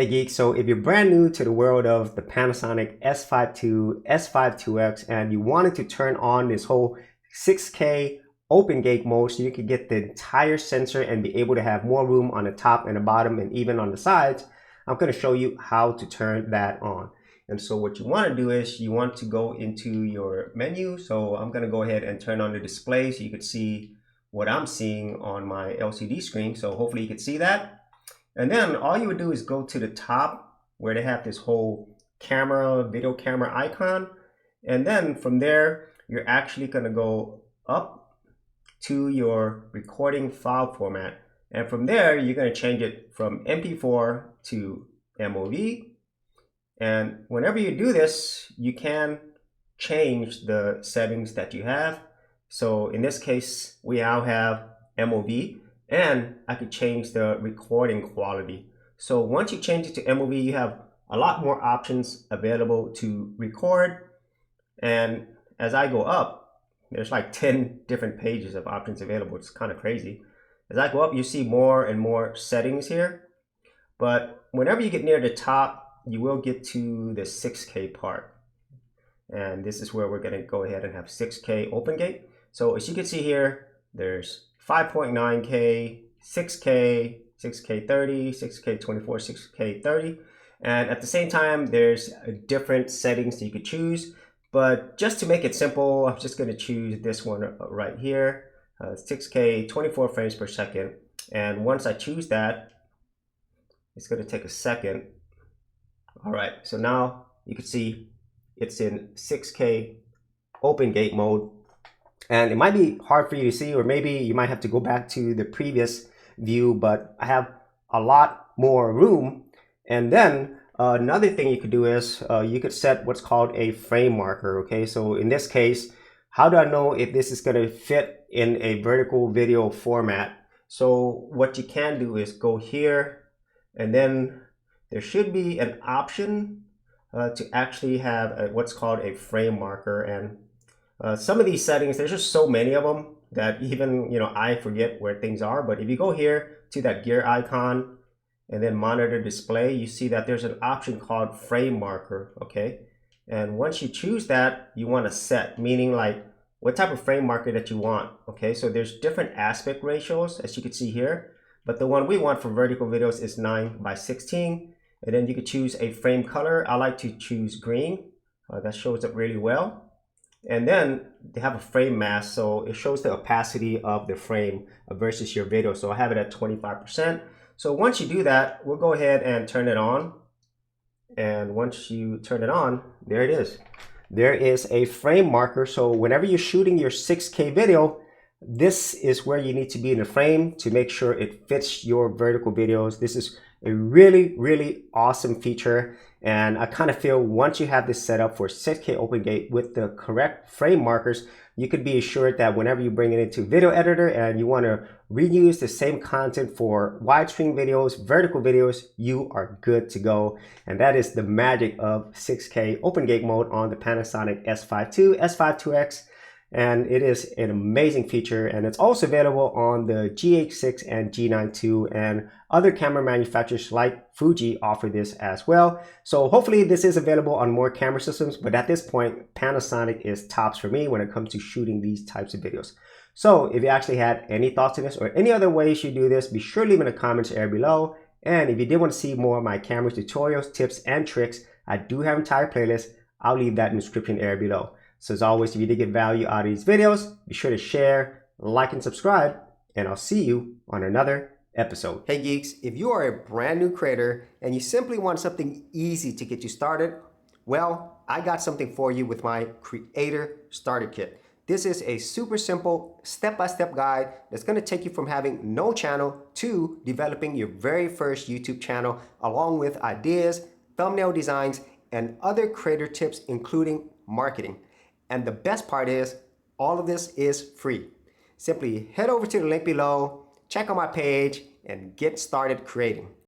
Hey Geek, so if you're brand new to the world of the Panasonic S5 II, S5 IIX, and you wanted to turn on this whole 6K open gate mode so you could get the entire sensor and be able to have more room on the top and the bottom and even on the sides, I'm going to show you how to turn that on. And so what you want to do is you want to go into your menu. So I'm going to go ahead and turn on the display so you can see what I'm seeing on my LCD screen. So hopefully you can see that. And then all you would do is go to the top where they have this whole camera, video camera icon. And then from there, you're actually going to go up to your recording file format. And from there, you're going to change it from MP4 to MOV. And whenever you do this, you can change the settings that you have. So in this case, we now have MOV. And I could change the recording quality. So once you change it to MOV, you have a lot more options available to record. And as I go up, there's like 10 different pages of options available. It's kind of crazy. As I go up, you see more and more settings here. But whenever you get near the top, you will get to the 6K part. And this is where we're going to go ahead and have 6K open gate. So as you can see here, there's 5.9K, 6K, 6K 30, 6K 24, 6K 30. And at the same time, there's different settings that you could choose. But just to make it simple, I'm just going to choose this one right here, 6K 24 frames per second. And once I choose that, it's going to take a second. All right, so now you can see it's in 6K open gate mode. And it might be hard for you to see, or maybe you might have to go back to the previous view, but I have a lot more room. And then another thing you could do is you could set what's called a frame marker. Okay, so in this case, how do I know if this is going to fit in a vertical video format? So what you can do is go here, and then there should be an option to actually have what's called a frame marker. And some of these settings, there's just so many of them that even, I forget where things are. But if you go here to that gear icon and then monitor display, you see that there's an option called frame marker, okay? And once you choose that, you want to set, meaning like what type of frame marker that you want, okay? So there's different aspect ratios, as you can see here. But the one we want for vertical videos is 9:16. And then you could choose a frame color. I like to choose green. That shows up really well. And then they have a frame mask, so it shows the opacity of the frame versus your video. So I have it at 25%. So once you do that, we'll go ahead and turn it on. And once you turn it on, there it is. There is a frame marker. So whenever you're shooting your 6K video, this is where you need to be in the frame to make sure it fits your vertical videos. This is a really, really awesome feature. And I kind of feel once you have this set up for 6K open gate with the correct frame markers, you could be assured that whenever you bring it into video editor and you want to reuse the same content for widescreen videos, vertical videos, you are good to go. And that is the magic of 6K open gate mode on the Panasonic S5 II, S5 IIX. And it is an amazing feature, and it's also available on the GH6 and G9 II, and other camera manufacturers like Fuji offer this as well. So hopefully this is available on more camera systems, but at this point, Panasonic is tops for me when it comes to shooting these types of videos. So if you actually had any thoughts on this or any other ways you do this, be sure to leave in the comments area below. And if you did want to see more of my camera tutorials, tips, and tricks, I do have an entire playlist. I'll leave that in the description area below. So as always, if you did get value out of these videos, be sure to share, like, and subscribe, and I'll see you on another episode. Hey geeks, if you are a brand new creator and you simply want something easy to get you started, well, I got something for you with my Creator Starter Kit. This is a super simple step-by-step guide that's going to take you from having no channel to developing your very first YouTube channel, along with ideas, thumbnail designs, and other creator tips, including marketing. And the best part is, all of this is free. Simply head over to the link below, check out my page, and get started creating.